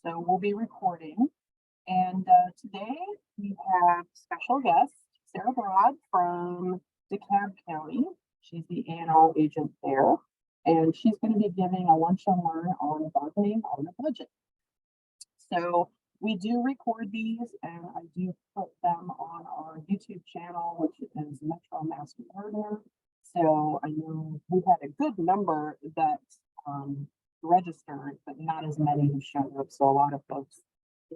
So we'll be recording. And today we have special guest, Sarah Brodd from Dekalb County. She's the A&R agent there. And she's going to be giving a lunch and learn on bargaining on a budget. So we do record these, and I do put them on our YouTube channel, which is Metro Master Gardener. So I know we've had a good number that registered, but not as many who showed up. So a lot of folks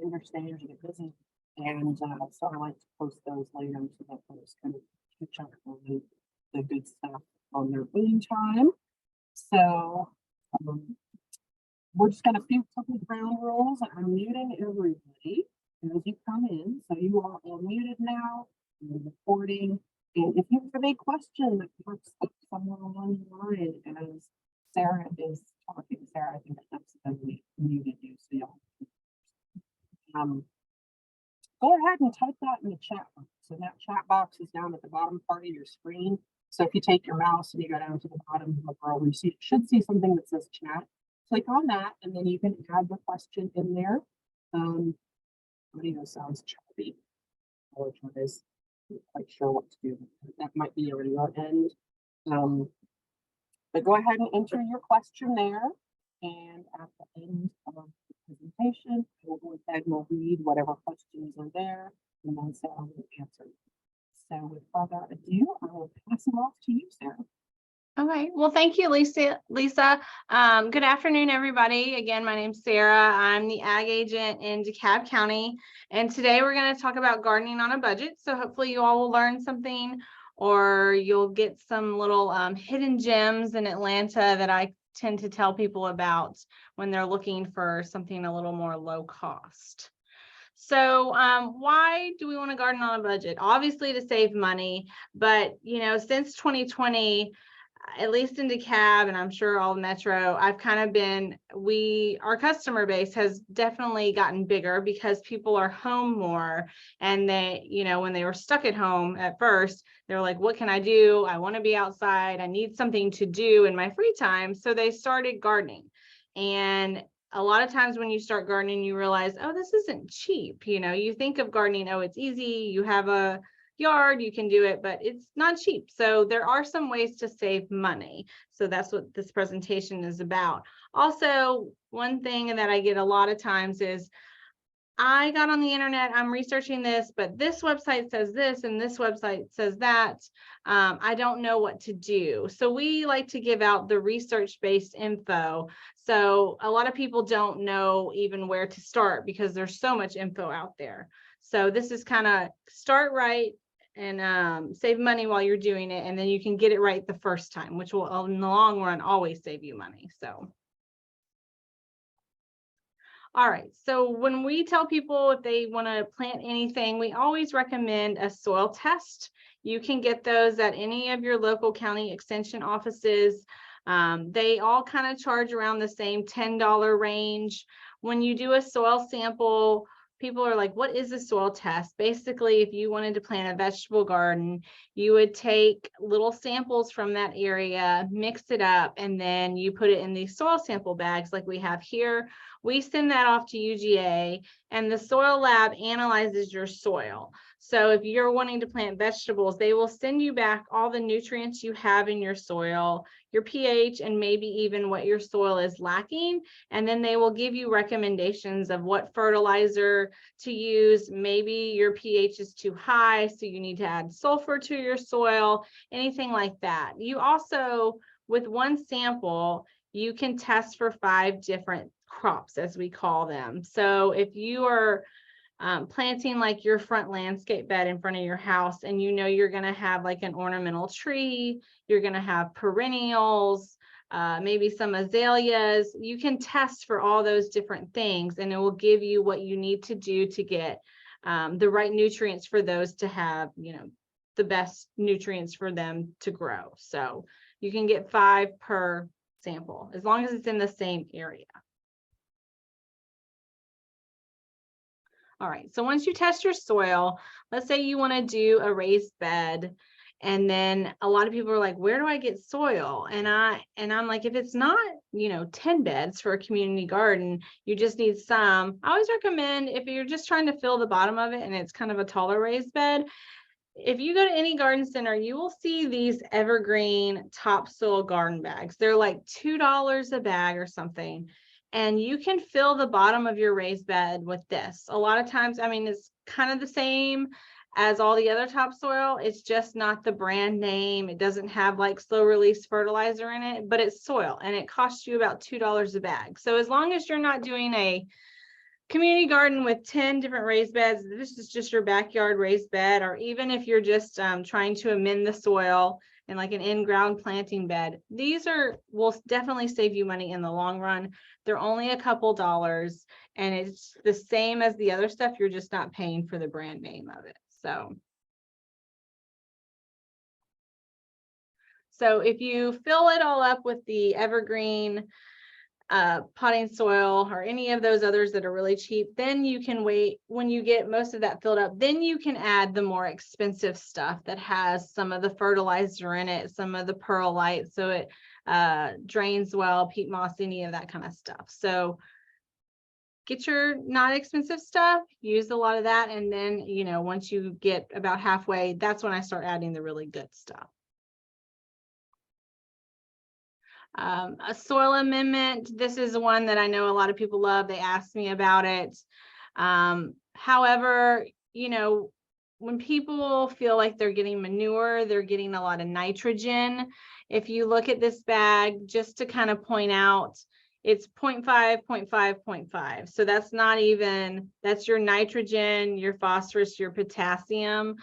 understand you get busy, and so I like to post those later so that folks can catch up on the good stuff on their eating time. So we're just going to few couple ground rules. I'm muting everybody as you come in, so you are all muted now. We're recording, and if you have a question that pops up somewhere along the line as Sarah is talking, Sarah, I think I accidentally muted you, so y'all go ahead and type that in the chat box. So that chat box is down at the bottom part of your screen. So if you take your mouse and you go down to the bottom of the row, you should see something that says chat. Click on that, and then you can add the question in there. Audio sounds choppy. I apologize. I'm not quite sure what to do. That might be on your end. But go ahead and enter your question there. And at the end of the presentation, we'll go ahead and we'll read whatever questions are there, and then Sarah will answer. So with further ado, I will pass it off to you, Sarah. Okay, well, thank you, Lisa. Good afternoon, everybody. Again, my name's Sarah. I'm the ag agent in Dekalb County, and today we're going to talk about gardening on a budget. So hopefully you all will learn something, or you'll get some little hidden gems in Atlanta that I tend to tell people about when they're looking for something a little more low cost. So why do we want to garden on a budget? Obviously to save money, but since 2020, at least in Dekalb, and I'm sure all Metro, I've kind of our customer base has definitely gotten bigger because people are home more, and they, when they were stuck at home at first, they're like, what can I do? I want to be outside. I need something to do in my free time. So they started gardening. And a lot of times when you start gardening, you realize, oh, this isn't cheap. You think of gardening, oh, it's easy. You have a yard, you can do it, but it's not cheap. So there are some ways to save money. So that's what this presentation is about. Also, one thing that I get a lot of times is, I got on the internet, I'm researching this, but this website says this and this website says that. I don't know what to do. So we like to give out the research-based info. So a lot of people don't know even where to start because there's so much info out there. So this is kind of start right and save money while you're doing it, and then you can get it right the first time, which will in the long run always save you money. So all right, so when we tell people if they want to plant anything, we always recommend a soil test. You can get those at any of your local county extension offices. They all kind of charge around the same $10 range. When you do a soil sample, people are like, what is a soil test? Basically, if you wanted to plant a vegetable garden, you would take little samples from that area, mix it up, and then you put it in these soil sample bags like we have here. We send that off to UGA, and the soil lab analyzes your soil. So if you're wanting to plant vegetables, they will send you back all the nutrients you have in your soil, your pH, and maybe even what your soil is lacking. And then they will give you recommendations of what fertilizer to use. Maybe your pH is too high, so you need to add sulfur to your soil, anything like that. You also, with one sample, you can test for 5 different crops, as we call them. So if you are planting like your front landscape bed in front of your house, and you're going to have like an ornamental tree, you're going to have perennials, maybe some azaleas, you can test for all those different things, and it will give you what you need to do to get the right nutrients for those to have, the best nutrients for them to grow. So you can get 5 per sample, as long as it's in the same area. All right, so once you test your soil, let's say you want to do a raised bed, And then a lot of people are like, where do I get soil? And I'm like, if it's not, 10 beds for a community garden, you just need some. I always recommend, if you're just trying to fill the bottom of it and it's kind of a taller raised bed, if you go to any garden center, you will see these evergreen topsoil garden bags. They're like $2 a bag or something. And you can fill the bottom of your raised bed with this. A lot of times, it's kind of the same as all the other topsoil. It's just not the brand name. It doesn't have like slow release fertilizer in it, but it's soil, and it costs you about $2 a bag. So as long as you're not doing a community garden with 10 different raised beds, this is just your backyard raised bed, or even if you're just trying to amend the soil and like an in-ground planting bed, these will definitely save you money in the long run. They're only a couple dollars, and it's the same as the other stuff. You're just not paying for the brand name of it. So if you fill it all up with the evergreen potting soil or any of those others that are really cheap, then you can wait. When you get most of that filled up, then you can add the more expensive stuff that has some of the fertilizer in it, some of the perlite, so it drains well, peat moss, any of that kind of stuff. So get your not expensive stuff, use a lot of that, and then once you get about halfway, that's when I start adding the really good stuff. A soil amendment. This is one that I know a lot of people love. They ask me about it. However, when people feel like they're getting manure, they're getting a lot of nitrogen. If you look at this bag, just to kind of point out, it's 0.5, 0.5, 0.5. So that's not even, that's your nitrogen, your phosphorus, your potassium.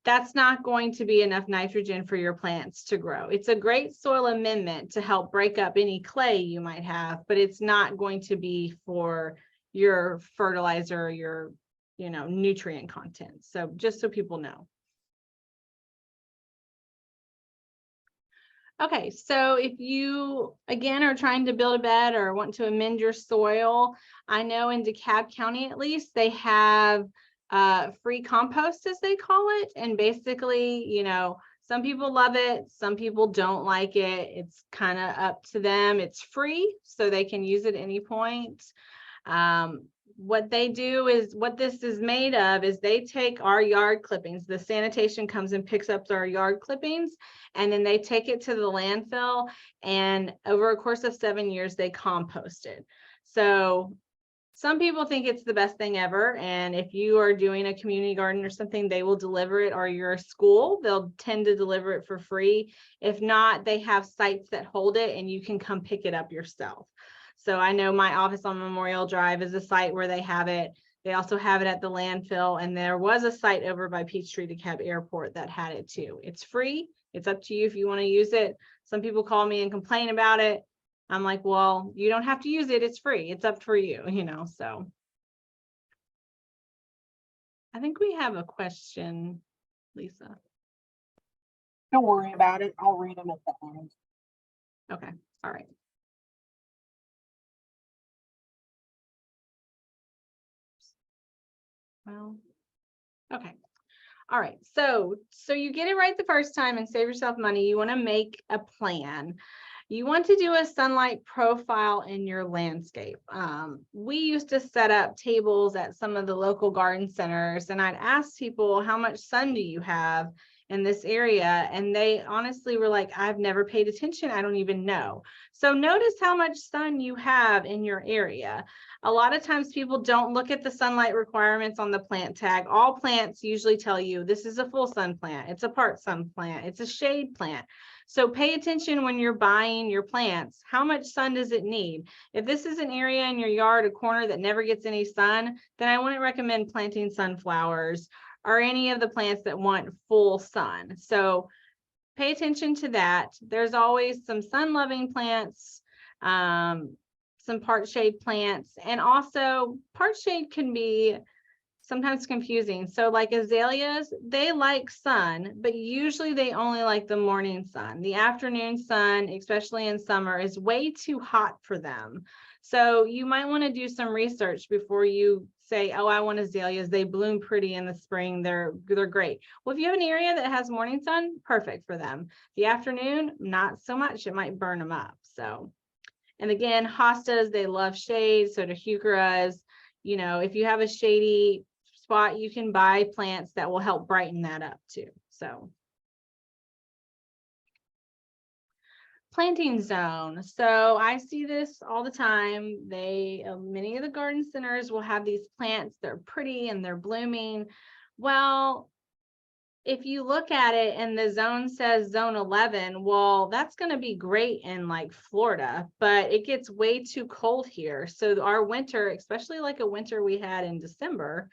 That's not going to be enough nitrogen for your plants to grow. It's a great soil amendment to help break up any clay you might have, but it's not going to be for your fertilizer, your, nutrient content. So just so people know. Okay, so if you, again, are trying to build a bed or want to amend your soil, I know in DeKalb County, at least, they have free compost, as they call it. And basically, some people love it, some people don't like it. It's kind of up to them. It's free, so they can use it at any point. What they do is, what this is made of is they take our yard clippings. The sanitation comes and picks up our yard clippings, and then they take it to the landfill, and over a course of 7 years, they compost it. So some people think it's the best thing ever. And if you are doing a community garden or something, they will deliver it, or you're a school, they'll tend to deliver it for free. If not, they have sites that hold it and you can come pick it up yourself. So I know my office on Memorial Drive is a site where they have it. They also have it at the landfill, and there was a site over by Peachtree DeKalb Airport that had it too. It's free. It's up to you if you want to use it. Some people call me and complain about it. I'm like, well, you don't have to use it. It's free. It's up for you, so. I think we have a question, Lisa. Don't worry about it. I'll read them at the end. Okay. All right. Well, okay. All right. So you get it right the first time and save yourself money. You want to make a plan. You want to do a sunlight profile in your landscape. We used to set up tables at some of the local garden centers, and I'd ask people, how much sun do you have in this area? And they honestly were like, I've never paid attention. I don't even know. So notice how much sun you have in your area. A lot of times people don't look at the sunlight requirements on the plant tag. All plants usually tell you this is a full sun plant, it's a part sun plant, it's a shade plant. So pay attention when you're buying your plants. How much sun does it need? If this is an area in your yard, a corner that never gets any sun, then I wouldn't recommend planting sunflowers or any of the plants that want full sun. So pay attention to that. There's always some sun-loving plants, some part shade plants, and also part shade can be sometimes confusing. So like azaleas, they like sun, but usually they only like the morning sun. The afternoon sun, especially in summer, is way too hot for them. So you might want to do some research before you say, oh, I want azaleas. They bloom pretty in the spring. They're great. Well, if you have an area that has morning sun, perfect for them. The afternoon, not so much. It might burn them up. So, and again, hostas, they love shade. So do heucheras. You know, if you have a shady spot, you can buy plants that will help brighten that up too. So. Planting zone. So I see this all the time. Many of the garden centers will have these plants. They're pretty and they're blooming. Well, if you look at it and the zone says zone 11, well, that's going to be great in like Florida, but it gets way too cold here. So our winter, especially like a winter we had in December,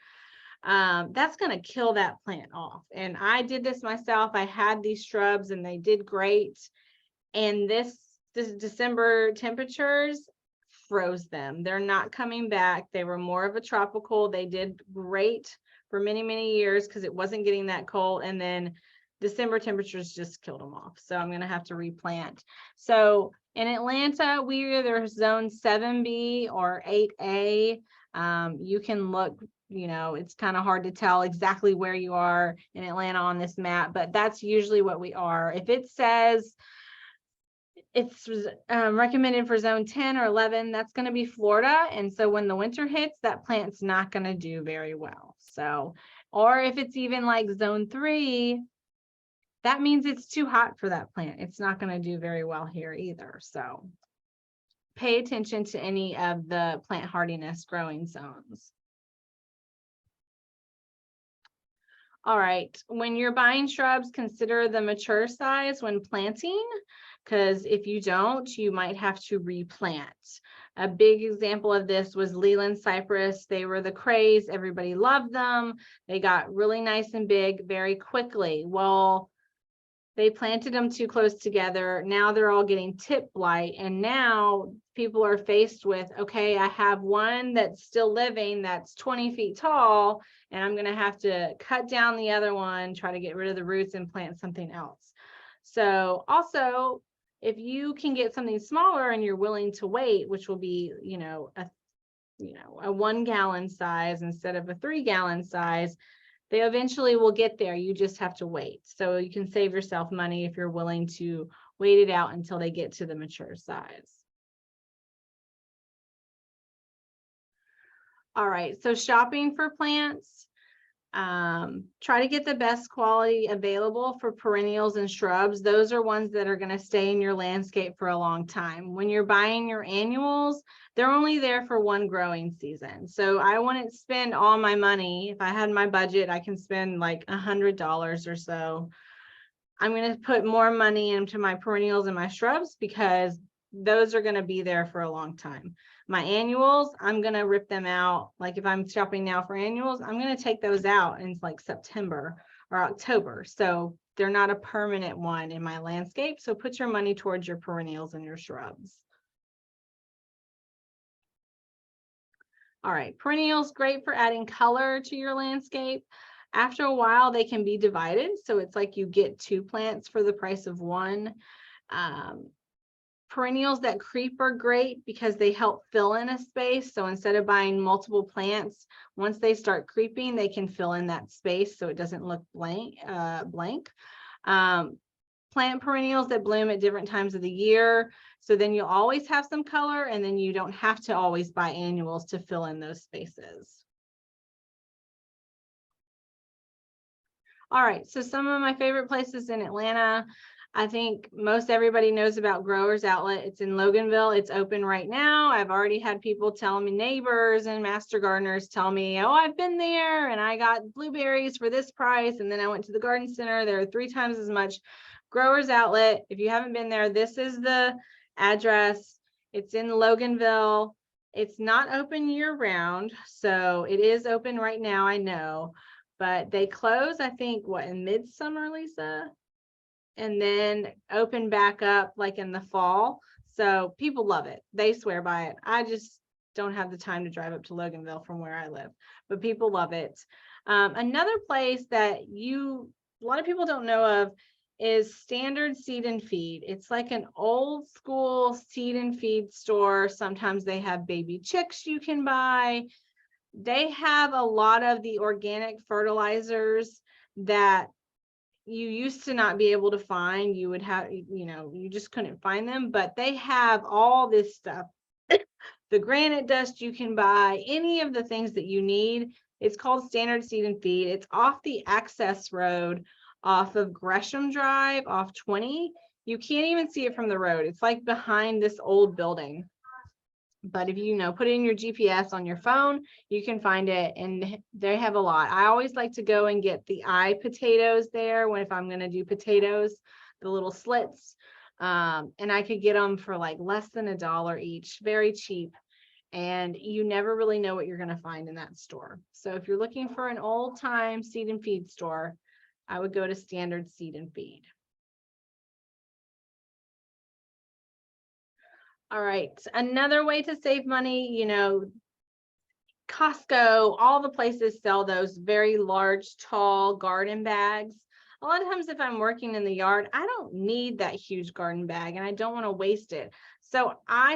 that's going to kill that plant off. And I did this myself. I had these shrubs and they did great. And this December temperatures froze them. They're not coming back. They were more of a tropical. They did great for many, many years because it wasn't getting that cold. And then December temperatures just killed them off. So I'm going to have to replant. So in Atlanta, we either zone 7B or 8A. You can look, you know, it's kind of hard to tell exactly where you are in Atlanta on this map, but that's usually what we are. If it says it's recommended for zone 10 or 11, that's going to be Florida. And so when the winter hits, that plant's not going to do very well. So, or if it's even like zone 3, that means it's too hot for that plant. It's not going to do very well here either. So pay attention to any of the plant hardiness growing zones. All right, when you're buying shrubs, consider the mature size when planting, because if you don't, you might have to replant. A big example of this was Leland cypress. They were the craze. Everybody loved them. They got really nice and big very quickly. Well, they planted them too close together. Now they're all getting tip blight. And now people are faced with, okay, I have one that's still living that's 20 feet tall, and I'm going to have to cut down the other one, try to get rid of the roots and plant something else. So also, if you can get something smaller and you're willing to wait, which will be, a 1 gallon size instead of a 3 gallon size, they eventually will get there. You just have to wait. So you can save yourself money if you're willing to wait it out until they get to the mature size. All right, so shopping for plants. Try to get the best quality available for perennials and shrubs. Those are ones that are going to stay in your landscape for a long time. When you're buying your annuals, they're only there for one growing season. So I wouldn't spend all my money. If I had my budget, I can spend like $100 or so. I'm going to put more money into my perennials and my shrubs because those are going to be there for a long time. My annuals, I'm going to rip them out. Like if I'm shopping now for annuals, I'm going to take those out in like September or October. So they're not a permanent one in my landscape. So put your money towards your perennials and your shrubs. All right, perennials, great for adding color to your landscape. After a while, they can be divided. So it's like you get 2 plants for the price of 1. Perennials that creep are great because they help fill in a space. So instead of buying multiple plants, once they start creeping, they can fill in that space so it doesn't look blank. Plant perennials that bloom at different times of the year. So then you'll always have some color, and then you don't have to always buy annuals to fill in those spaces. All right, so some of my favorite places in Atlanta. I think most everybody knows about Growers Outlet. It's in Loganville. It's open right now. I've already had people telling me, neighbors and master gardeners tell me, oh, I've been there and I got blueberries for this price. And then I went to the garden center. There are 3 times as much. Growers Outlet. If you haven't been there, this is the address. It's in Loganville. It's not open year round. So it is open right now, I know. But they close, I think, what, in midsummer, Lisa? And then open back up like in the fall. So people love it. They swear by it. I just don't have the time to drive up to Loganville from where I live, but people love it. Another place that a lot of people don't know of is Standard Seed and Feed. It's like an old school seed and feed store. Sometimes they have baby chicks you can buy. They have a lot of the organic fertilizers that you used to not be able to find. You would have, you just couldn't find them, but they have all this stuff. The granite dust you can buy, any of the things that you need. It's called Standard Seed and Feed. It's off the access road off of Gresham Drive off 20. You can't even see it from the road. It's like behind this old building. But if you put it in your GPS on your phone, you can find it, and they have a lot. I always like to go and get the eye potatoes there if I'm going to do potatoes, the little slits. And I could get them for like less than $1 each, very cheap. And you never really know what you're going to find in that store. So if you're looking for an old time seed and feed store, I would go to Standard Seed and Feed. All right, another way to save money, Costco, all the places sell those very large, tall garden bags. A lot of times if I'm working in the yard, I don't need that huge garden bag and I don't want to waste it. So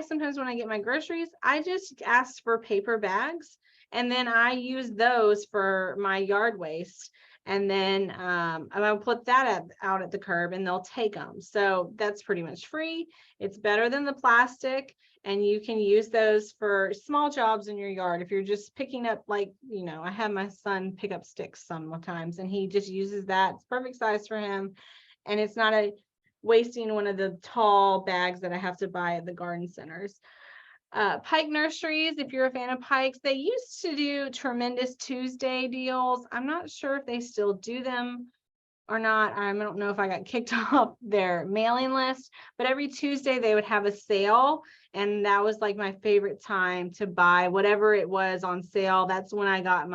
sometimes when I get my groceries, I just ask for paper bags, and then I use those for my yard waste. And then I'll put that out at the curb and they'll take them. So that's pretty much free. It's better than the plastic. And you can use those for small jobs in your yard. If you're just picking up, like, I have my son pick up sticks sometimes, and he just uses that. It's perfect size for him. And it's not wasting one of the tall bags that I have to buy at the garden centers. Pike Nurseries, if you're a fan of Pikes, they used to do Tremendous Tuesday deals. I'm not sure if they still do them or not. I don't know if I got kicked off their mailing list, but every Tuesday they would have a sale, and that was like my favorite time to buy whatever it was on sale. That's when I got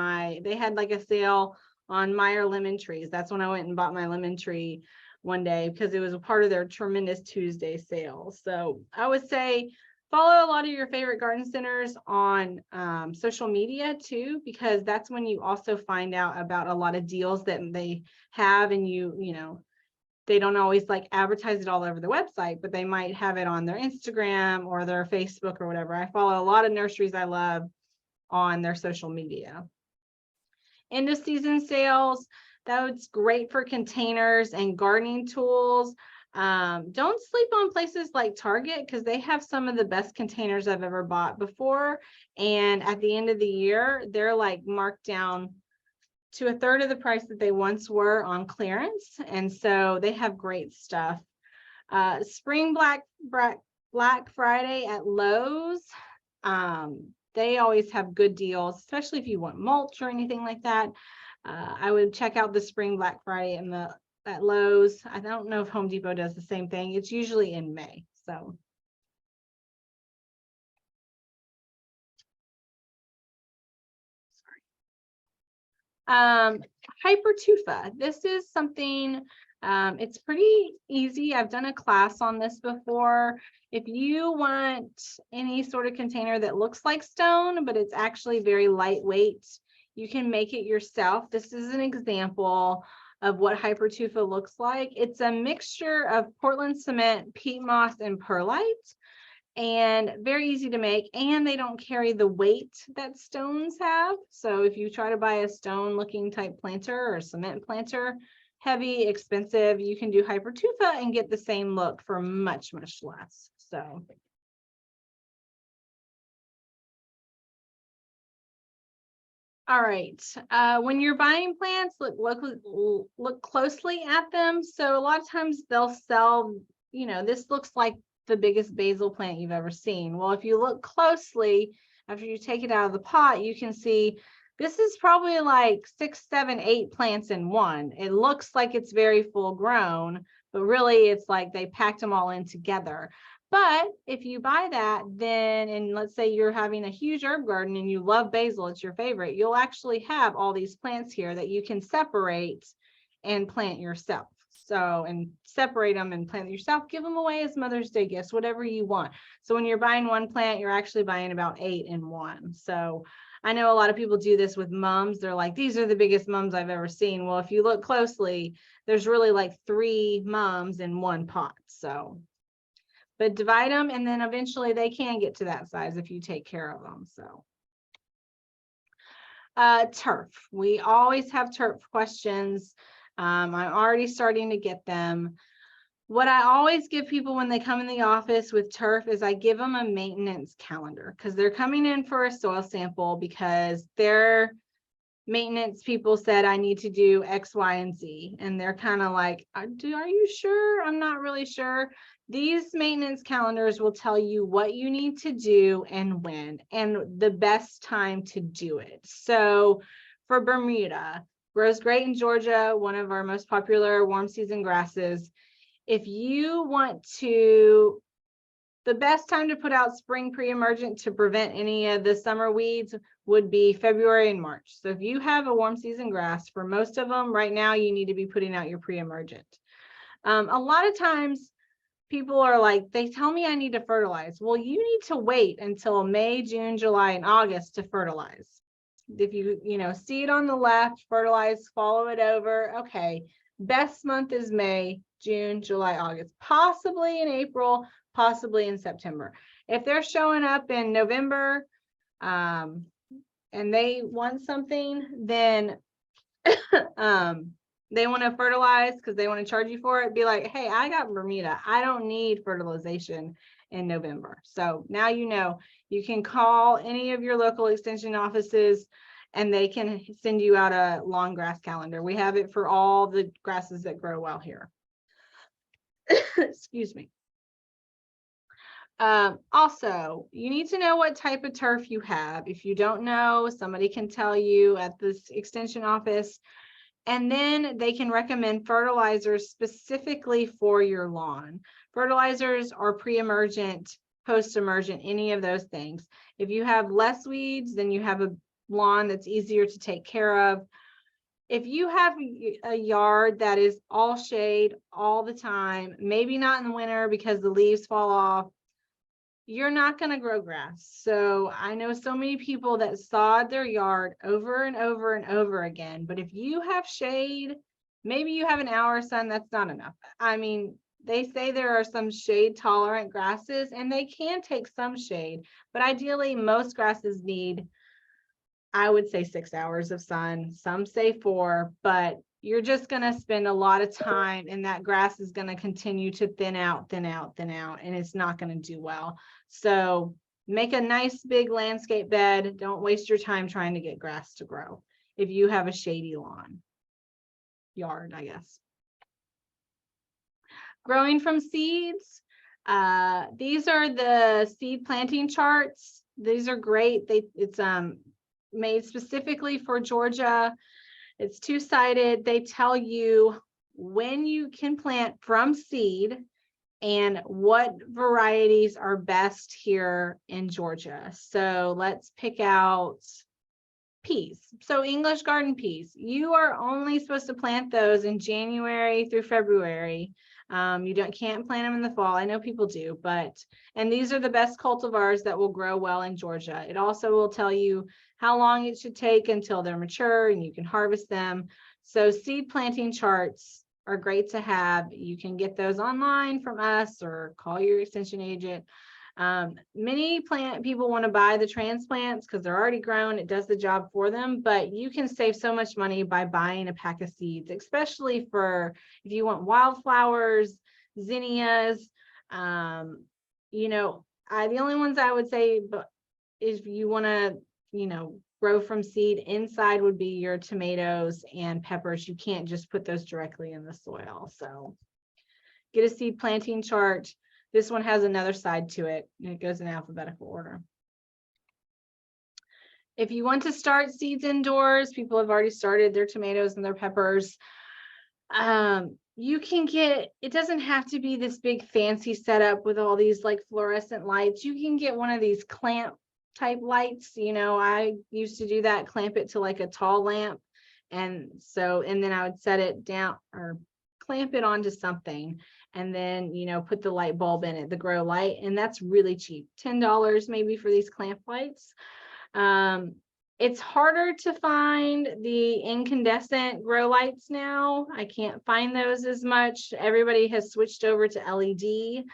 they had like a sale on Meyer lemon trees. That's when I went and bought my lemon tree one day because it was a part of their Tremendous Tuesday sale. So I would say follow a lot of your favorite garden centers on social media too, because that's when you also find out about a lot of deals that they have, and they don't always like advertise it all over the website, but they might have it on their Instagram or their Facebook or whatever. I follow a lot of nurseries I love on their social media. End of season sales, that's great for containers and gardening tools. Don't sleep on places like Target, because they have some of the best containers I've ever bought before. And at the end of the year, they're like marked down to 1/3 of the price that they once were on clearance. And so they have great stuff. Spring Black Friday at Lowe's. They always have good deals, especially if you want mulch or anything like that. I would check out the Spring Black Friday at Lowe's. I don't know if Home Depot does the same thing. It's usually in May. So. Hypertufa. This is something, it's pretty easy. I've done a class on this before. If you want any sort of container that looks like stone, but it's actually very lightweight, you can make it yourself. This is an example of what Hypertufa looks like. It's a mixture of Portland cement, peat moss, and perlite, and very easy to make, and they don't carry the weight that stones have. So if you try to buy a stone looking type planter or cement planter, heavy, expensive, you can do Hypertufa and get the same look for much, much less. So. All right, when you're buying plants, look closely at them. So a lot of times they'll sell, this looks like the biggest basil plant you've ever seen. Well, if you look closely, after you take it out of the pot, you can see this is probably like 6, 7, 8 plants in one. It looks like it's very full grown, but really it's like they packed them all in together. But if you buy that, then, and let's say you're having a huge herb garden and you love basil, it's your favorite, you'll actually have all these plants here that you can separate and plant yourself. So, and separate them and plant yourself, give them away as Mother's Day gifts, whatever you want. So when you're buying one plant, you're actually buying about 8 in one. So I know a lot of people do this with mums. They're like, these are the biggest mums I've ever seen. Well, if you look closely, there's really like 3 mums in one pot. So, but divide them, and then eventually they can get to that size if you take care of them. So. Turf. We always have turf questions. I'm already starting to get them. What I always give people when they come in the office with turf is I give them a maintenance calendar, because they're coming in for a soil sample because their maintenance people said I need to do X, Y, and Z. And they're kind of like, are you sure? I'm not really sure. These maintenance calendars will tell you what you need to do and when, and the best time to do it. So for Bermuda, grows great in Georgia, one of our most popular warm season grasses. If you want to, the best time to put out spring pre-emergent to prevent any of the summer weeds would be February and March. So if you have a warm season grass, for most of them right now, you need to be putting out your pre-emergent. A lot of times people are like, they tell me I need to fertilize. Well, you need to wait until May, June, July, and August to fertilize. If you see it on the left, fertilize, follow it over. Okay, best month is May, June, July, August, possibly in April, possibly in September. If they're showing up in November and they want something, then they want to fertilize because they want to charge you for it, be like, hey, I got Bermuda. I don't need fertilization in November. So now you can call any of your local extension offices and they can send you out a long grass calendar. We have it for all the grasses that grow well here. Excuse me. Also, you need to know what type of turf you have. If you don't know, somebody can tell you at this extension office, and then they can recommend fertilizers specifically for your lawn. Fertilizers are pre-emergent, post-emergent, any of those things. If you have less weeds, then you have a lawn that's easier to take care of. If you have a yard that is all shade all the time, maybe not in the winter because the leaves fall off, you're not going to grow grass. So I know so many people that sod their yard over and over and over again. But if you have shade, maybe you have an hour of sun, that's not enough. I mean, they say there are some shade tolerant grasses and they can take some shade, but ideally most grasses need, I would say 6 hours of sun. Some say 4, but you're just going to spend a lot of time and that grass is going to continue to thin out, and it's not going to do well. So make a nice big landscape bed. Don't waste your time trying to get grass to grow if you have a shady yard, I guess. Growing from seeds. These are the seed planting charts. These are great. It's made specifically for Georgia. It's two-sided. They tell you when you can plant from seed and what varieties are best here in Georgia. So let's pick out peas. So English garden peas, you are only supposed to plant those in January through February. You can't plant them in the fall. I know people do, and these are the best cultivars that will grow well in Georgia. It also will tell you how long it should take until they're mature and you can harvest them. So seed planting charts are great to have. You can get those online from us or call your extension agent. Many people want to buy the transplants because they're already grown. It does the job for them, but you can save so much money by buying a pack of seeds, especially for if you want wildflowers, zinnias. The only ones I would say, but if you want to, grow from seed inside would be your tomatoes and peppers. You can't just put those directly in the soil. So get a seed planting chart. This one has another side to it, and it goes in alphabetical order. If you want to start seeds indoors, people have already started their tomatoes and their peppers. You can it doesn't have to be this big fancy setup with all these like fluorescent lights. You can get one of these clamp type lights. I used to do that, clamp it to like a tall lamp. And then I would set it down or clamp it onto something. And then, put the light bulb in it, the grow light. And that's really cheap, $10 maybe for these clamp lights. It's harder to find the incandescent grow lights now. I can't find those as much. Everybody has switched over to LED.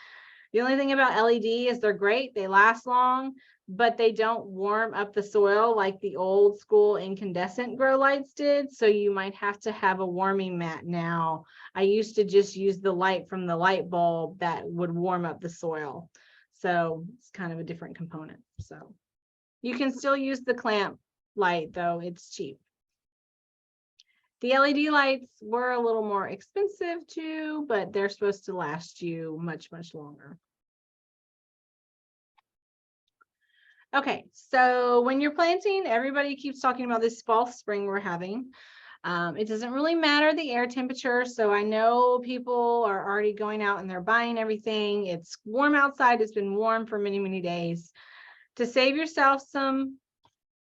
The only thing about LED is they're great, they last long, but they don't warm up the soil like the old school incandescent grow lights did. So you might have to have a warming mat now. I used to just use the light from the light bulb that would warm up the soil. So it's kind of a different component. So you can still use the clamp light though, it's cheap. The LED lights were a little more expensive too, but they're supposed to last you much, much longer. Okay, so when you're planting, everybody keeps talking about this fall spring we're having. It doesn't really matter the air temperature. So I know people are already going out and they're buying everything. It's warm outside. It's been warm for many, many days. To save yourself some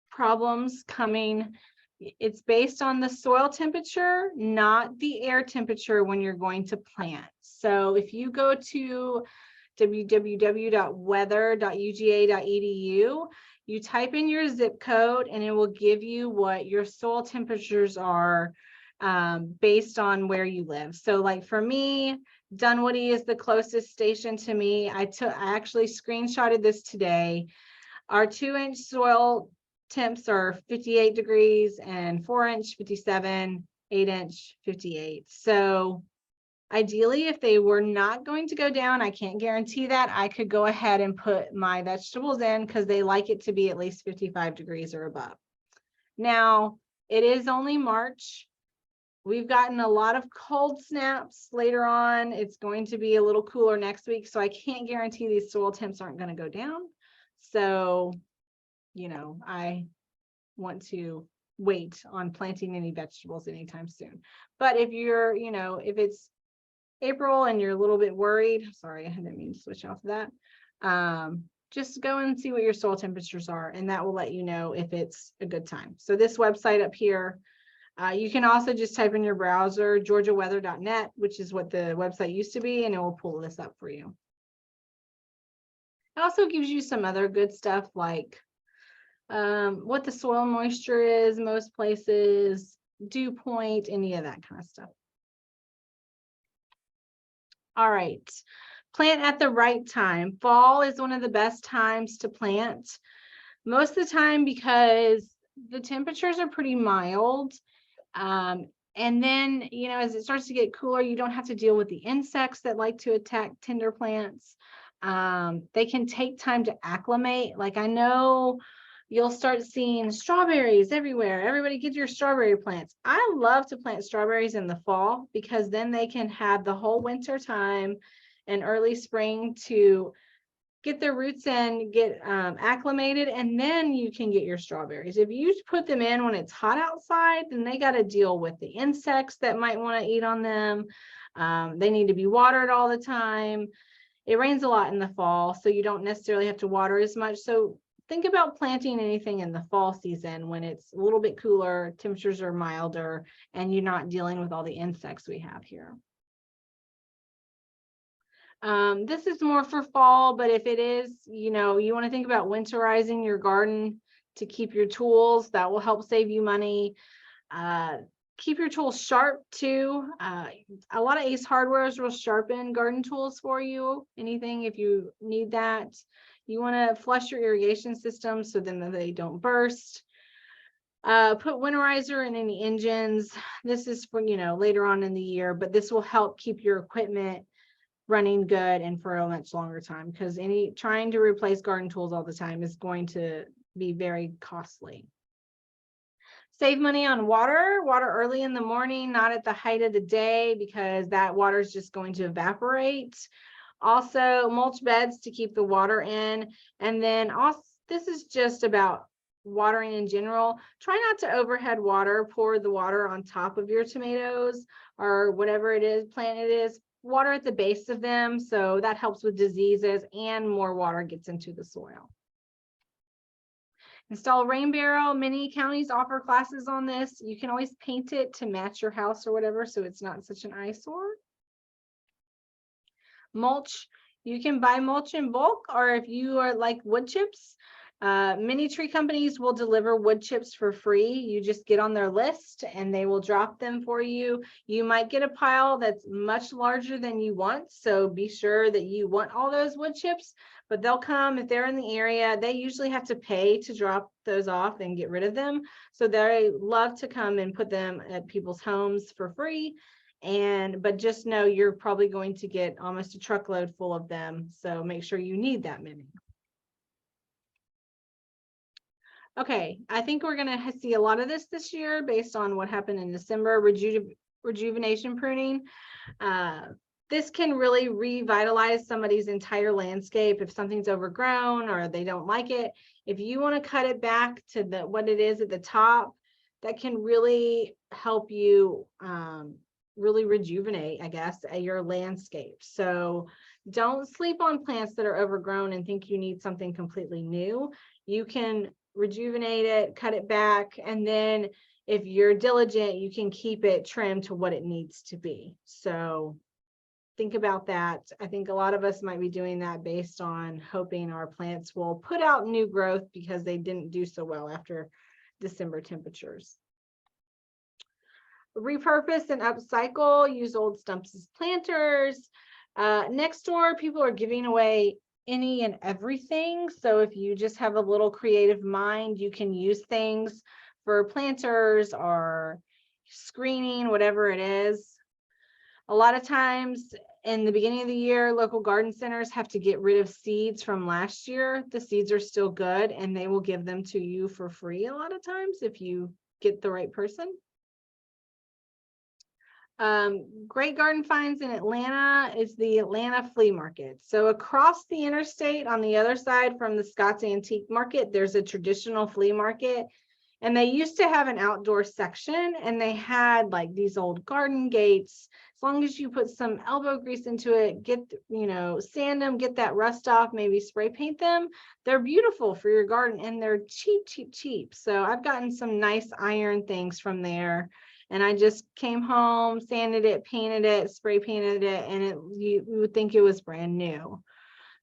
problems coming, it's based on the soil temperature, not the air temperature when you're going to plant. So if you go to www.weather.uga.edu, you type in your zip code and it will give you what your soil temperatures are based on where you live. So like for me, Dunwoody is the closest station to me. I actually screenshotted this today. Our 2-inch soil temps are 58 degrees and 4-inch 57, 8-inch 58. So ideally, if they were not going to go down, I can't guarantee that, I could go ahead and put my vegetables in because they like it to be at least 55 degrees or above. Now, it is only March. We've gotten a lot of cold snaps later on. It's going to be a little cooler next week, so I can't guarantee these soil temps aren't going to go down. So, you know, I want to wait on planting any vegetables anytime soon. But if you're, you know, if it's April and you're a little bit worried, sorry, I didn't mean to switch off that. Just go and see what your soil temperatures are, and that will let you know if it's a good time. So this website up here, you can also just type in your browser, georgiaweather.net, which is what the website used to be, and it will pull this up for you. It also gives you some other good stuff like what the soil moisture is, most places, dew point, any of that kind of stuff. All right, plant at the right time. Fall is one of the best times to plant. Most of the time because the temperatures are pretty mild. And then, you know, as it starts to get cooler, you don't have to deal with the insects that like to attack tender plants. They can take time to acclimate. Like I know you'll start seeing strawberries everywhere. Everybody get your strawberry plants. I love to plant strawberries in the fall because then they can have the whole winter time and early spring to get their roots in, get acclimated, and then you can get your strawberries. If you put them in when it's hot outside, then they got to deal with the insects that might want to eat on them. They need to be watered all the time. It rains a lot in the fall, so you don't necessarily have to water as much. So think about planting anything in the fall season when it's a little bit cooler, temperatures are milder, and you're not dealing with all the insects we have here. This is more for fall, but if it is, you know, you want to think about winterizing your garden to keep your tools, that will help save you money. Keep your tools sharp too. A lot of Ace Hardwares will sharpen garden tools for you. Anything if you need that. You want to flush your irrigation system so then they don't burst. Put winterizer in any engines. This is for, you know, later on in the year, but this will help keep your equipment running good and for a much longer time, because trying to replace garden tools all the time is going to be very costly. Save money on water early in the morning, not at the height of the day, because that water is just going to evaporate. Also mulch beds to keep the water in. And then also, this is just about watering in general. Try not to overhead water, pour the water on top of your tomatoes or whatever it is, plant it is. Water at the base of them, so that helps with diseases and more water gets into the soil. Install rain barrel. Many counties offer classes on this. You can always paint it to match your house or whatever, so it's not such an eyesore. Mulch. You can buy mulch in bulk, or if you are like wood chips, Many tree companies will deliver wood chips for free. You just get on their list and they will drop them for you. You might get a pile that's much larger than you want, so be sure that you want all those wood chips, but they'll come if they're in the area. They usually have to pay to drop those off and get rid of them. So they love to come and put them at people's homes for free. But just know you're probably going to get almost a truckload full of them. So make sure you need that many. Okay, I think we're going to see a lot of this year based on what happened in December. Rejuvenation pruning. This can really revitalize somebody's entire landscape if something's overgrown or they don't like it. If you want to cut it back to what it is at the top, that can really help you really rejuvenate, I guess, your landscape. So don't sleep on plants that are overgrown and think you need something completely new. You can rejuvenate it, cut it back, and then if you're diligent, you can keep it trimmed to what it needs to be. So think about that. I think a lot of us might be doing that based on hoping our plants will put out new growth because they didn't do so well after December temperatures. Repurpose and upcycle, use old stumps as planters. Next door, people are giving away any and everything. So if you just have a little creative mind, you can use things for planters or screening, whatever it is. A lot of times in the beginning of the year, local garden centers have to get rid of seeds from last year. The seeds are still good and they will give them to you for free a lot of times if you get the right person. Great garden finds in Atlanta is the Atlanta flea market. So across the interstate on the other side from the Scott's Antique Market, there's a traditional flea market. And they used to have an outdoor section and they had like these old garden gates. As long as you put some elbow grease into it, sand them, get that rust off, maybe spray paint them. They're beautiful for your garden and they're cheap. So I've gotten some nice iron things from there. And I just came home, sanded it, painted it, spray painted it, and you would think it was brand new.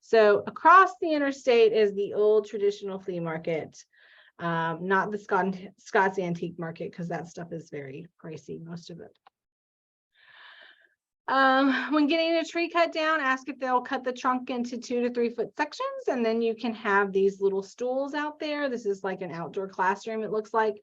So across the interstate is the old traditional flea market, not the Scott's Antique Market, because that stuff is very pricey, most of it. When getting a tree cut down, ask if they'll cut the trunk into 2 to 3 foot sections, and then you can have these little stools out there. This is like an outdoor classroom, it looks like.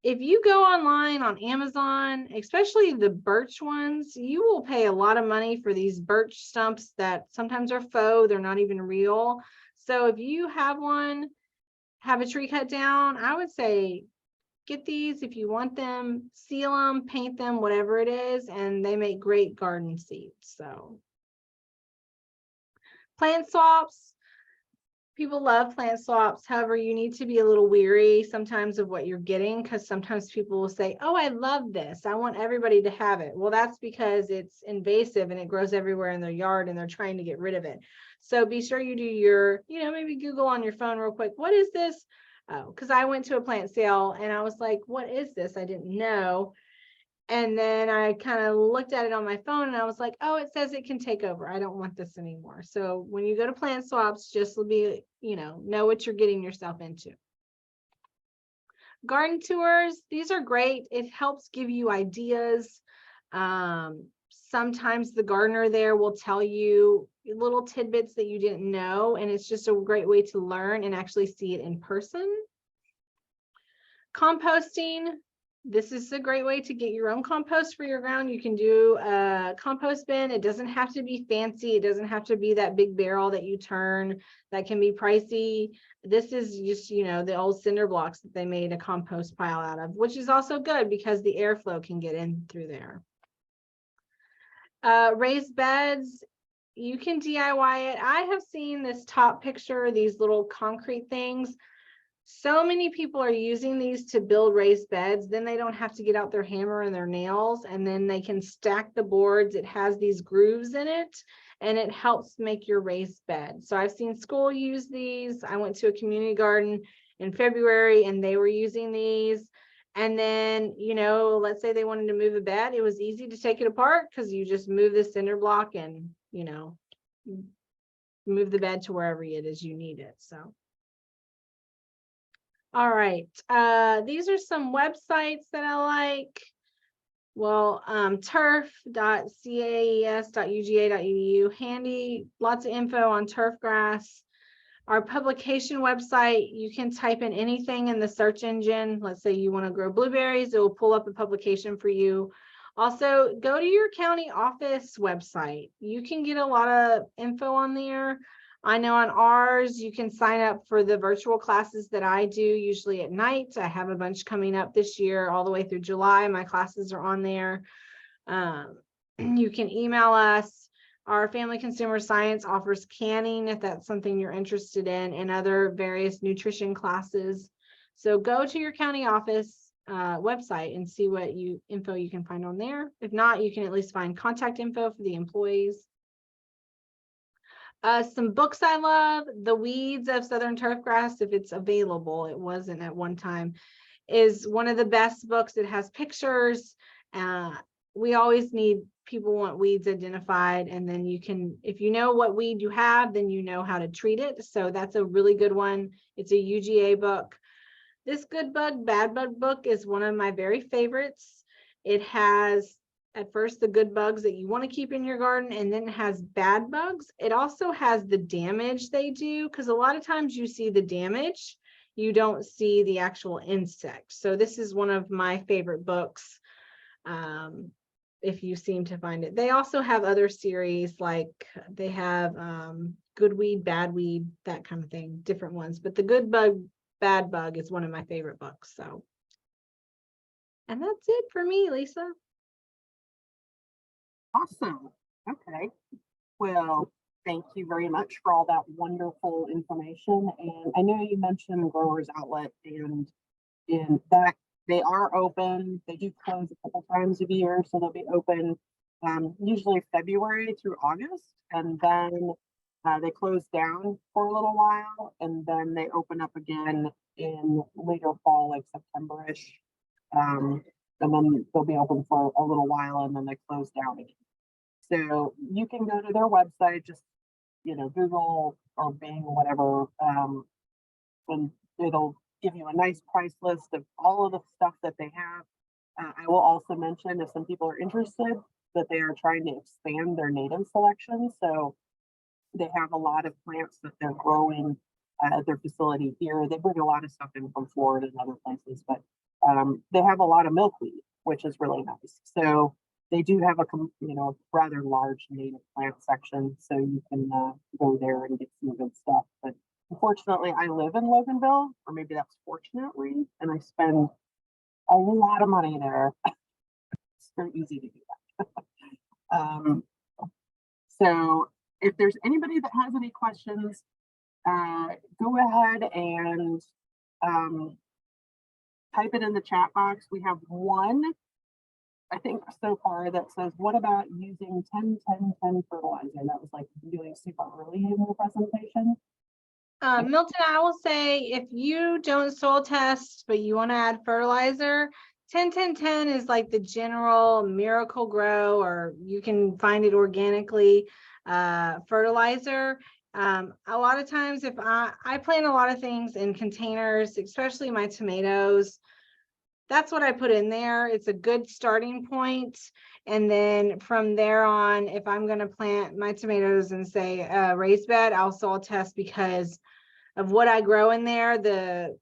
If you go online on Amazon, especially the birch ones, you will pay a lot of money for these birch stumps that sometimes are faux, they're not even real. So if you have a tree cut down, I would say get these if you want them, seal them, paint them, whatever it is, and they make great garden seeds. So plant swaps. People love plant swaps. However, you need to be a little weary sometimes of what you're getting, because sometimes people will say, oh, I love this. I want everybody to have it. Well, that's because it's invasive and it grows everywhere in their yard and they're trying to get rid of it. So be sure you do your, maybe Google on your phone real quick. What is this? Oh, because I went to a plant sale and I was like, what is this? I didn't know. And then I kind of looked at it on my phone and I was like, oh, it says it can take over. I don't want this anymore. So when you go to plant swaps, just be, know what you're getting yourself into. Garden tours, these are great. It helps give you ideas. Sometimes the gardener there will tell you little tidbits that you didn't know, and it's just a great way to learn and actually see it in person. Composting. This is a great way to get your own compost for your ground. You can do a compost bin. It doesn't have to be fancy. It doesn't have to be that big barrel that you turn. That can be pricey. This is just, the old cinder blocks that they made a compost pile out of, which is also good because the airflow can get in through there. Raised beds, you can DIY it. I have seen this top picture, these little concrete things. So many people are using these to build raised beds. Then they don't have to get out their hammer and their nails, and then they can stack the boards. It has these grooves in it, and it helps make your raised bed. So I've seen school use these. I went to a community garden in February, and they were using these. And then, let's say they wanted to move a bed. It was easy to take it apart because you just move the cinder block and, move the bed to wherever it is you need it. So. All right. These are some websites that I like. Well, turf.caes.uga.edu, handy, lots of info on turf grass. Our publication website, you can type in anything in the search engine. Let's say you want to grow blueberries, it will pull up a publication for you. Also, go to your county office website. You can get a lot of info on there. I know on ours, you can sign up for the virtual classes that I do, usually at night. I have a bunch coming up this year, all the way through July. My classes are on there. You can email us. Our Family Consumer Science offers canning if that's something you're interested in, and other various nutrition classes. So go to your county office website and see what info you can find on there. If not, you can at least find contact info for the employees. Some books I love, The Weeds of Southern Turfgrass, if it's available. It wasn't at one time, is one of the best books. It has pictures. We always need, people want weeds identified, and then you can, if you know what weed you have, then you know how to treat it. So that's a really good one. It's a UGA book. This Good Bug, Bad Bug book is one of my very favorites. It has, at first, the good bugs that you want to keep in your garden, and then it has bad bugs. It also has the damage they do, because a lot of times you see the damage, you don't see the actual insect. So this is one of my favorite books. If you seem to find it. They also have other series, like they have Good Weed, Bad Weed, that kind of thing, different ones. But the Good Bug, Bad Bug is one of my favorite books. So, and that's it for me, Lisa. Awesome. Okay. Well, thank you very much for all that wonderful information. And I know you mentioned Growers Outlet, and in that they are open. They do close a couple times a year, so they'll be open usually February through August, and then they close down for a little while, and then they open up again in later fall, like September-ish. And then they'll be open for a little while, and then they close down again. So you can go to their website, just Google or Bing, whatever, and it'll give you a nice price list of all of the stuff that they have. I will also mention, if some people are interested, that they are trying to expand their native selection. So they have a lot of plants that they're growing at their facility here. They bring a lot of stuff in from Florida and other places, but they have a lot of milkweed, which is really nice. So they do have a rather large native plant section, so you can go there and get some good stuff. But unfortunately, I live in Loganville, or maybe that's fortunately, and I spend a lot of money there. It's very easy to do that. So if there's anybody that has any questions, go ahead and type it in the chat box. We have one, I think, so far that says, what about using 10-10-10 fertilizer? That was like doing super early in the presentation. Milton, I will say, if you don't soil test, but you want to add fertilizer, 10-10-10 is like the general Miracle Grow, or you can find it organically, fertilizer. A lot of times, if I plant a lot of things in containers, especially my tomatoes, that's what I put in there. It's a good starting point. And then from there on, if I'm going to plant my tomatoes in, say, a raised bed, I'll soil test, because of what I grow in there. The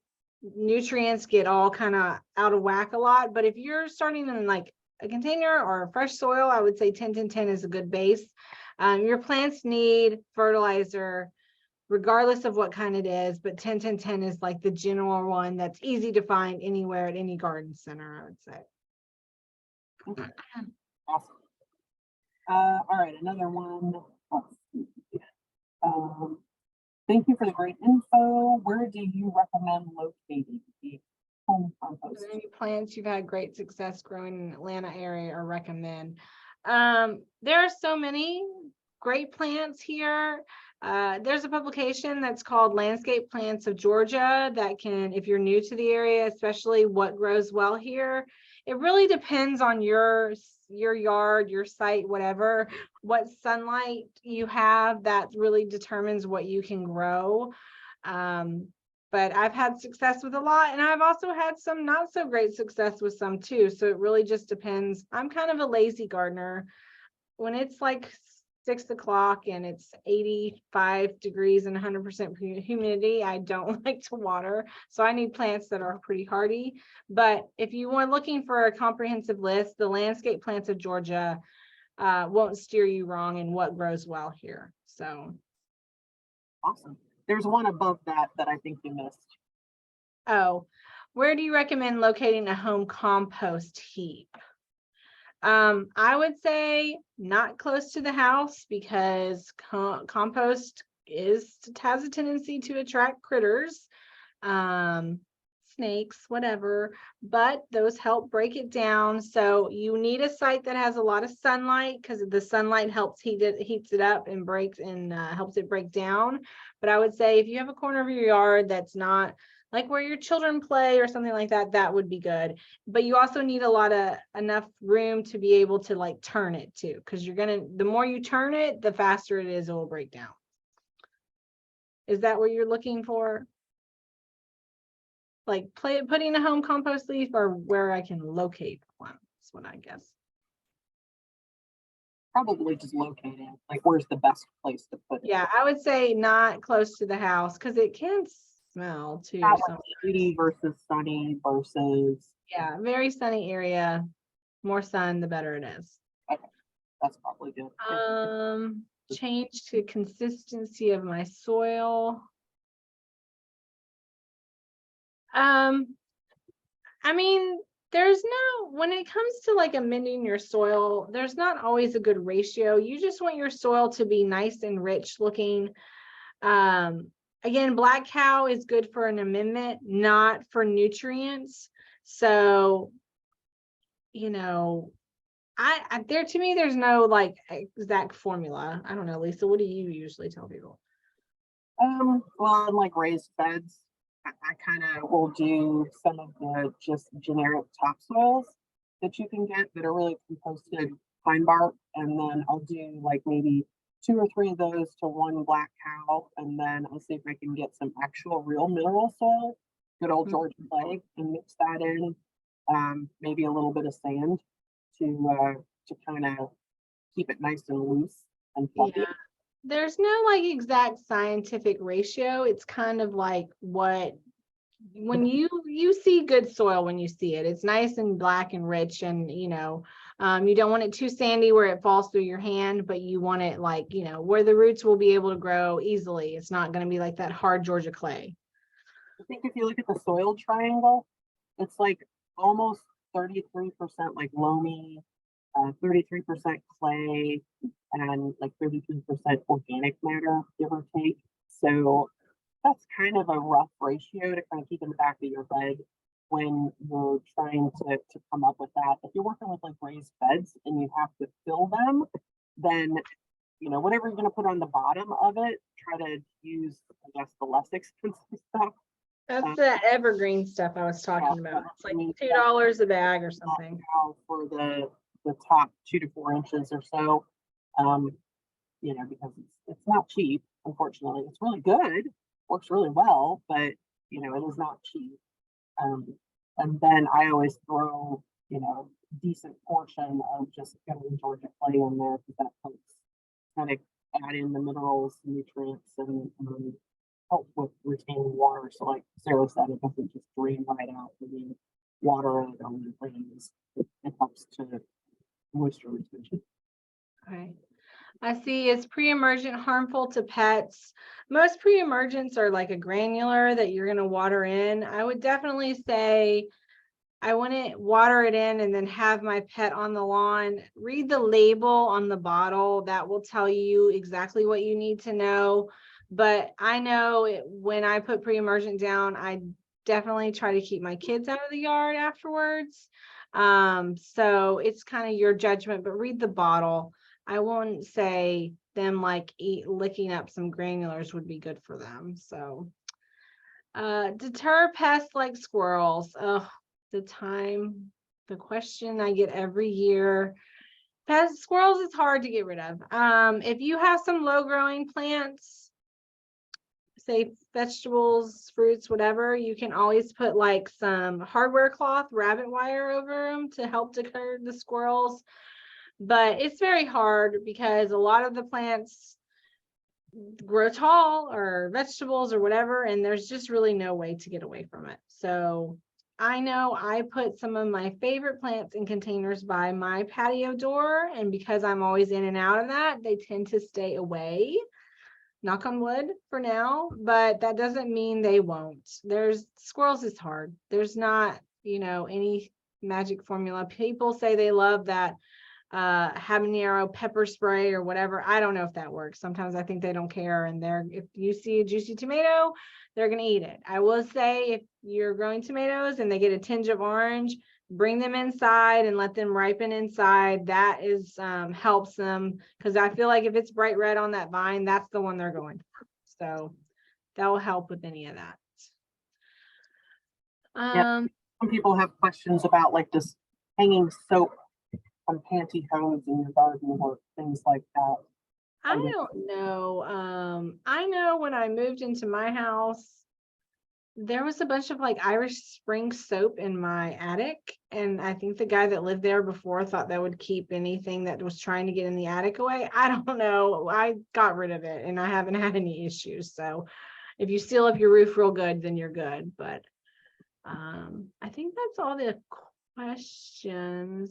nutrients get all kind of out of whack a lot. But if you're starting in like a container or fresh soil, I would say 10-10-10 is a good base. Your plants need fertilizer regardless of what kind it is, but 10-10-10 is like the general one that's easy to find anywhere at any garden center, I would say. Okay. Awesome. All right, another one. Thank you for the great info. Where do you recommend locating the home compost? Any plants you've had great success growing in the Atlanta area or recommend? There are so many great plants here. There's a publication that's called Landscape Plants of Georgia that can, if you're new to the area, especially what grows well here, it really depends on your yard, your site, whatever, what sunlight you have, that really determines what you can grow. But but I've had success with a lot, and I've also had some not so great success with some too. So it really just depends. I'm kind of a lazy gardener. When it's like 6 o'clock and it's 85 degrees and 100% humidity, I don't like to water. So I need plants that are pretty hardy. But if you are looking for a comprehensive list, the landscape plants of Georgia won't steer you wrong in what grows well here. So Awesome. There's one above that that I think you missed. oh, where do you recommend locating a home compost heap? I would say not close to the house, because compost has a tendency to attract critters, snakes, whatever, but those help break it down. So you need a site that has a lot of sunlight, because the sunlight helps heats it up and helps it break down. But I would say if you have a corner of your yard that's not like where your children play or something like that, that would be good. But you also need enough room to be able to like turn it too, because the more you turn it, the faster it will break down. Is that what you're looking for? Like putting a home compost leaf, or where I can locate one? That's what I guess. Probably just locating, like where's the best place to put it. Yeah, I would say not close to the house, because it can smell too. Not like shady versus sunny versus. Yeah, very sunny area. More sun, the better it is. Okay, that's probably good. Change to consistency of my soil. I mean, when it comes to like amending your soil, there's not always a good ratio. You just want your soil to be nice and rich looking. Again, black cow is good for an amendment, not for nutrients. So, to me, there's no like exact formula. I don't know, Lisa, what do you usually tell people? Well, in like raised beds, I kind of will do some of the just generic topsoils that you can get that are really composted pine bark, and then I'll do like maybe 2 or 3 of those to one black cow, and then I'll see if I can get some actual real mineral soil, good old Georgia clay, and mix that in, maybe a little bit of sand to kind of keep it nice and loose and fluffy. Yeah. There's no like exact scientific ratio. It's kind of like when you see good soil when you see it. It's nice and black and rich, and you don't want it too sandy where it falls through your hand, but you want it like, where the roots will be able to grow easily. It's not going to be like that hard Georgia clay. I think if you look at the soil triangle, it's like almost 33% like loamy, 33% clay, and like 33% organic matter, give or take. So that's kind of a rough ratio to kind of keep in the back of your head when you're trying to come up with that. If you're working with like raised beds and you have to fill them, then whatever you're going to put on the bottom of it, try to use, I guess, the less expensive stuff. That's the evergreen stuff I was talking about. It's like $2 a bag or something. For the top 2 to 4 inches or so, because it's not cheap, unfortunately. It's really good, works really well, but it is not cheap. And then I always throw decent portion of just Georgia clay in there, because that helps kind of add in the minerals, nutrients, and help with retaining water. So like Sarah said, it doesn't just drain right out when you water it on the rains. It helps to moisture retention. Okay. I see. Is pre-emergent harmful to pets? Most pre-emergents are like a granular that you're going to water in. I would definitely say I wouldn't water it in and then have my pet on the lawn. Read the label on the bottle. That will tell you exactly what you need to know. But I know when I put pre-emergent down, I definitely try to keep my kids out of the yard afterwards. So it's kind of your judgment, but read the bottle. I won't say them like licking up some granulars would be good for them. So deter pests like squirrels. Oh, the question I get every year. Squirrels is hard to get rid of. If you have some low growing plants, say vegetables, fruits, whatever, you can always put like some hardware cloth, rabbit wire over them to help deter the squirrels. But it's very hard because a lot of the plants grow tall or vegetables or whatever, and there's just really no way to get away from it. So I know I put some of my favorite plants in containers by my patio door, and because I'm always in and out of that, they tend to stay away. Knock on wood for now, but that doesn't mean they won't. There's squirrels is hard. There's not, any magic formula. People say they love that habanero pepper spray or whatever. I don't know if that works. Sometimes I think they don't care, and if you see a juicy tomato, they're gonna eat it. I will say, if you're growing tomatoes and they get a tinge of orange, bring them inside and let them ripen inside. That is helps them, because I feel like if it's bright red on that vine, that's the one they're going for. So that will help with any of that. Some people have questions about like just hanging soap on pantyhose in your garden or things like that. I don't know. I know when I moved into my house, there was a bunch of like Irish Spring soap in my attic, and I think the guy that lived there before thought that would keep anything that was trying to get in the attic away. I don't know. I got rid of it and I haven't had any issues. So if you seal up your roof real good, then you're good. But I think that's all the questions.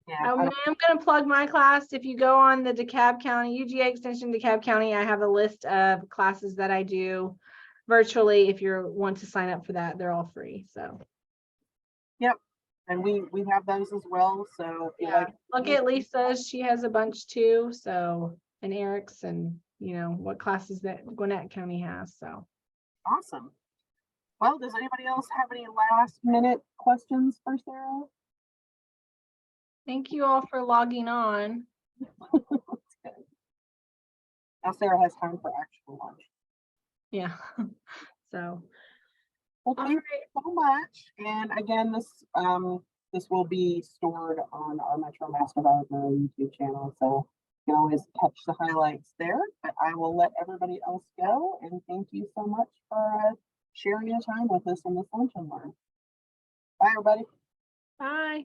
Yeah, I'm going to plug my class. If you go on the DeKalb County, UGA Extension DeKalb County, I have a list of classes that I do virtually. If you want to sign up for that, they're all free. So yep, and we have those as well. So if you yeah, like, look at Lisa's. She has a bunch too. So, and Eric's, and what classes that Gwinnett County has. So awesome. Well, does anybody else have any last minute questions for Sarah? thank you all for logging on. That's good. Now Sarah has time for actual lunch. Yeah. So Well, thank you so much. And again, this will be stored on our Metro Master Gardener YouTube channel, so you can always catch the highlights there. But I will let everybody else go, and thank you so much for sharing your time with us in this lunch and learn. Bye, everybody. bye.